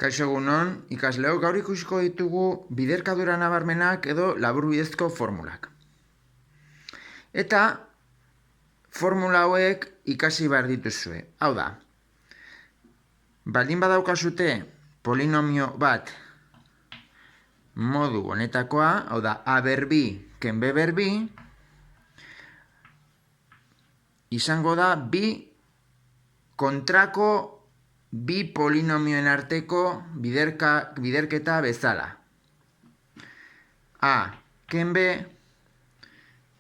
Kaixo egunon, ikasleo gaur ikusiko ditugu biderkadura nabarmenak edo laburbidezko formulak. Eta formula hauek ikasi behar dituzue. Hau da, baldin badaukazute polinomio bat modu honetakoa, hau da, a ber bi ken b ber bi, izango da kontrako bi polinomioen arteko biderketa bezala. A ken b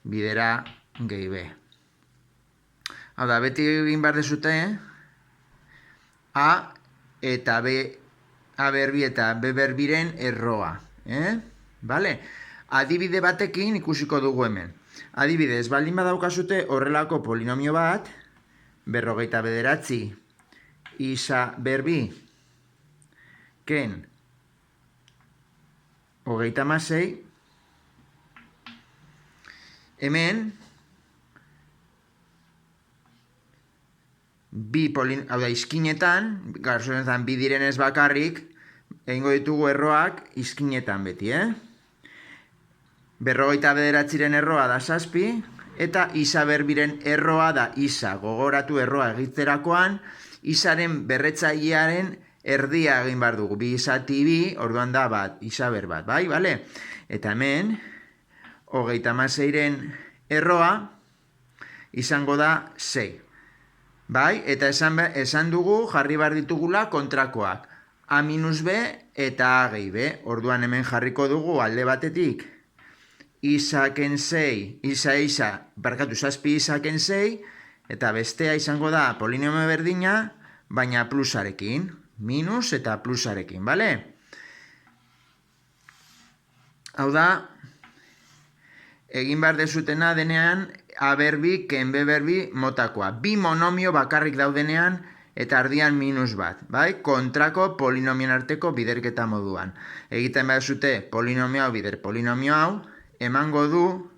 bidera gehi b. Hau da, beti egin behar dezute, A eta B, A ber bi eta B ber biren erroa. Bale? Adibide batekin ikusiko dugu hemen. Adibidez, baldin badaukazute horrelako polinomio bat, 59 isa ber bi ken 36, hemen hau da, izkinetan, garzonetan bi direnez bakarrik, egingo ditugu erroak izkinetan beti, 59ren erroa da 7, eta isa berbiren erroa da isa. Gogoratu erroa egiterakoan, isaren berretzailearen erdia egin behar dugu. 2 zati 2, orduan da bat, isa ber bat, bai, bale? Eta hemen, 36ren erroa izango da 6. Bai, eta esan dugu jarri behar ditugula kontrakoak. A minus B eta A gehi B. Orduan hemen jarriko dugu alde batetik isa ken 6, zazpi isa ken 6, eta bestea izango da polinomio berdina, baina plusarekin. Minus eta plusarekin, bale? Hau da, egin behar dezutena denean A ber bi ken B ber bi motakoa. Bi monomio bakarrik daudenean eta ardian minus bat, bai? Kontrako polinomioen arteko biderketa moduan. Egiten behar zute polinomio hau bider polinomio hau, emango du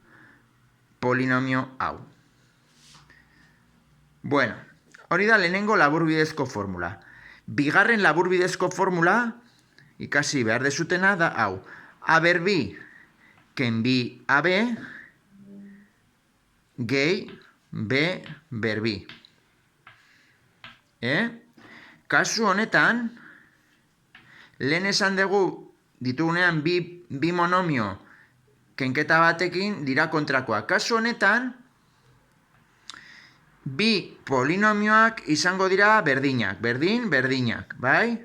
polinomio hau. Bueno, hori da lehenengo laburbidezko formula. Bigarren laburbidezko formula, ikasi behar dezutena da hau. A ber bi ken bi AB gehi B ber bi. Kasu honetan, lehen esan dugu ditugunean bi monomio kenketa batekin dira kontrakoa. Kasu honetan, bi polinomioak izango dira berdinak, berdinak, bai?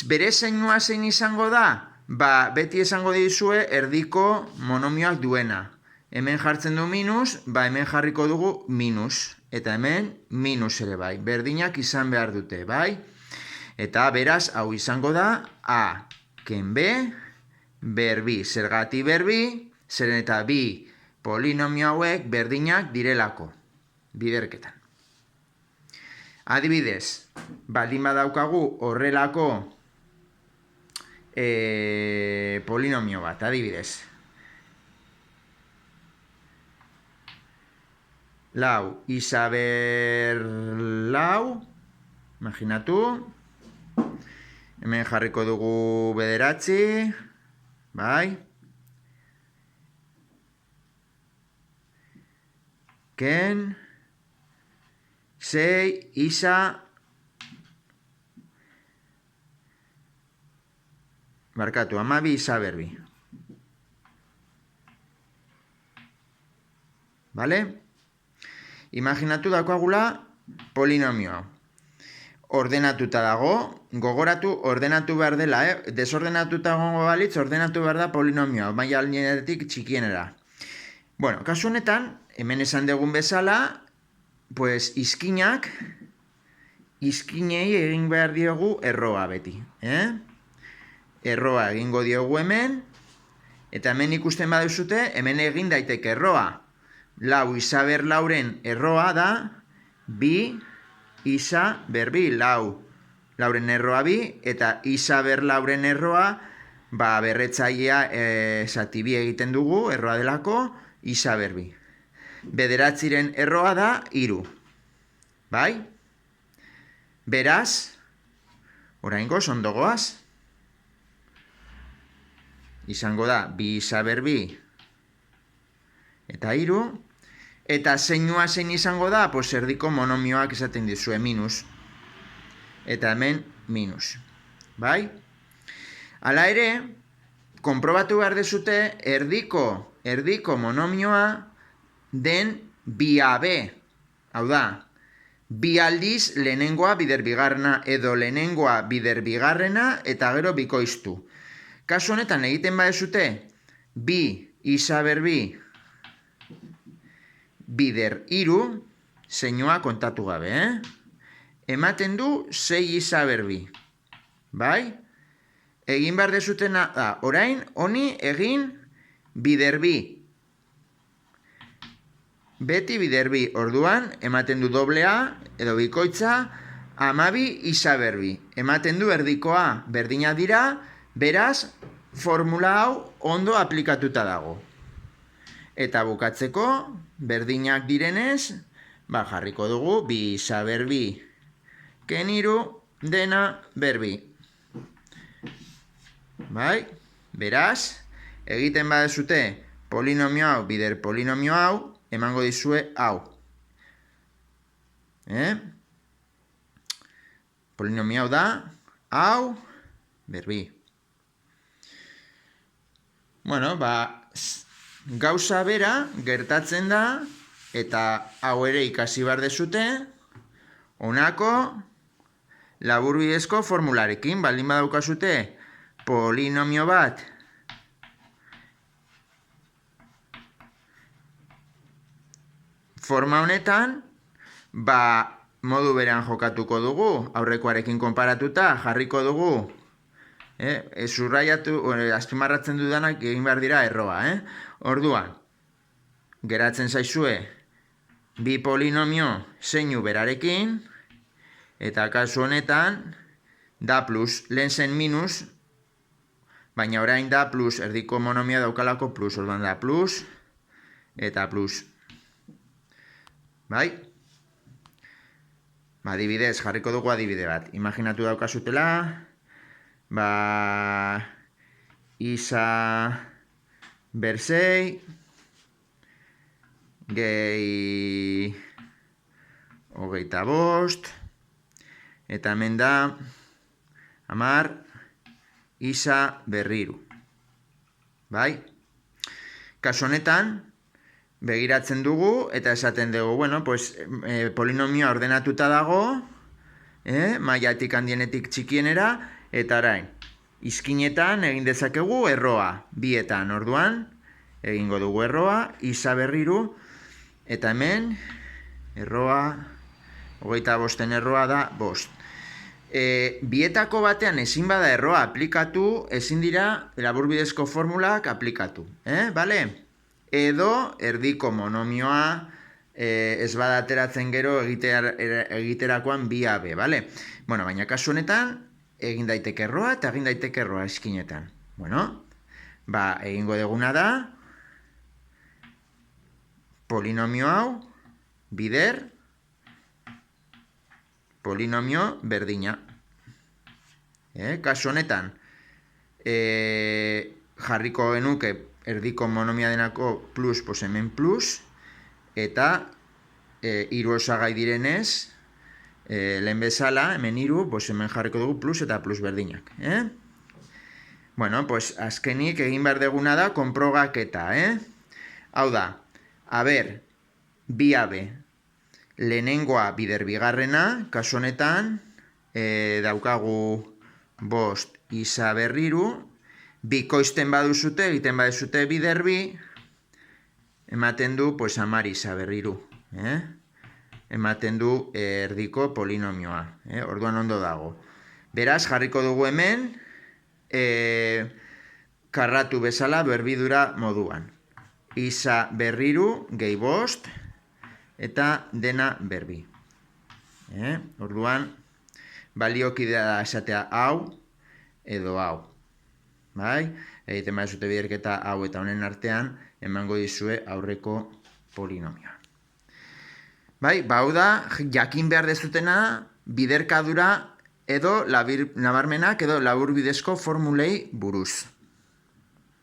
Bere zeinua zein izango da? Ba, beti esango dizue erdiko monomioak duena. Hemen jartzen du minus, ba hemen jarriko dugu minus. Eta hemen minus ere bai. Berdinak izan behar dute, bai? Eta beraz, hau izango da A ken B ber bi. Zergatik ber bi, zeren eta bi polinomio hauek berdinak direlako. Biderketan. Adibidez, baldin badaukagu horrelako polinomio bat, adibidez. Lau isa ber lau, imaginatu, hemen jarriko dugu bederatzi, bai? Ken 6 isa barkatu, 12 isa ber bi. Bale? Imaginatu daukagula polinomioa. Ordenatuta dago, gogoratu ordenatu behar dela, desordenatuta gongo balitz, ordenatu behar da polinomioa, maila alienetik txikienera. Bueno, kasu honetan, hemen esan dugun bezala, pues izkinei egin behar diogu erroa beti. Erroa egingo diogu hemen, eta hemen ikusten baduzute, hemen egin daiteke erroa. Lau isa ber lauren erroa da, bi isa ber bi, lauren erroa bi, eta isa ber lauren erroa, ba berretzailea zati bi egiten dugu, erroa delako, isa ber bi. Bederatziren erroa da 3. Bai? Beraz, Oraingoz ondo goaz. Izango da, bi izaber bi eta 3. Eta zeinua zein izango da, pues erdiko monomioak esaten dizue minus. Eta hemen minus. Bai? Hala ere, konprobatu behar dezute erdiko monomioa den biabe. Hau da, bi aldiz lehenengoa bider bigarrena edo lehenengoa bider bigarrena eta gero bikoiztu. Kasu honetan egiten badezute, bi izaber bi bider 3, zeinua kontatu gabe, ematen du 6 izaber bi. Bai? Egin behar dezutena da, orain, honi egin bider bi. Beti bider bi, orduan, ematen du doblea, edo bikoitza, 12 izaber bi. Ematen du erdikoa berdina dira, beraz, formula hau ondo aplikatuta dago. Eta bukatzeko, berdinak direnez, jarriko dugu, bi izaber bi ken 3 dena berbi. Bai? Beraz, egiten badezute polinomio hau bider polinomio hau, emango dizue hau. Polinomio hau da, hau, berbi. Bueno, gauza bera gertatzen da, eta hau ere ikasi behar dezute, honako laburbidezko formularekin, baldin badaukazute polinomio bat forma honetan, modu berean jokatuko dugu, aurrekoarekin konparatuta, jarriko dugu, azpimarratzen dudanak egin behar dira erroa, Orduan, geratzen zaizue, bi polinomio zeinu berarekin, eta kasu honetan, da plus, lehen zen minus, baina orain da plus, erdiko monomia daukalako plus, orduan da plus, eta plus. Bai? Adibidez, jarriko dugu adibide bat. Imaginatu daukazutela, isa bersei, gehi 25, eta hemen da, 10, isa berriru. Bai? Kasu honetan, begiratzen dugu, eta esaten dugu, bueno, pues, polinomioa ordenatuta dago, mailatik handienetik txikienera, eta orain, izkinetan egin dezakegu erroa, bietan, orduan, egingo dugu erroa, isa berriru, eta hemen, erroa, 25 erroa da, 5. Bietako batean ezin bada erroa aplikatu, ezin dira laburbidezko formulak aplikatu. Bale? Edo erdiko monomioa ez bada ateratzen gero egiterakoan biabe, bale? Bueno, baina kasu honetan, egin daiteke erroa eta egin daiteke erroa eskinetan. Bueno, egingo deguna da, polinomio hau, bider, polinomio berdina. Kasu honetan, jarriko genuke erdiko monomia denako plus, pues hemen plus, eta 3 osagai direnez, lehen bezala, hemen 3, pues hemen jarriko dugu plus eta plus berdinak. Bueno, pues azkenik egin behar deguna da konprobaketa, Hau da, biabe, lehenengoa bider bigarrena, kasu honetan, daukagu 5 isa berriru, bikoizten baduzute, egiten baduzute bider bi, ematen du, pues 10 isa berriru. Ematen du erdiko polinomioa. Orduan ondo dago. Beraz, jarriko dugu hemen, karratu bezala berbidura moduan. Isa berriru, gehi 5, eta dena berbi. Orduan, baliokidea da esatea hau, edo hau. Bai? Egiten baduzute biderketa hau eta honen artean, emango dizue aurreko polinomioa. Bai, hau da, jakin behar dezutena, biderkadura edo nabarmenak edo laburbidezko formulei buruz.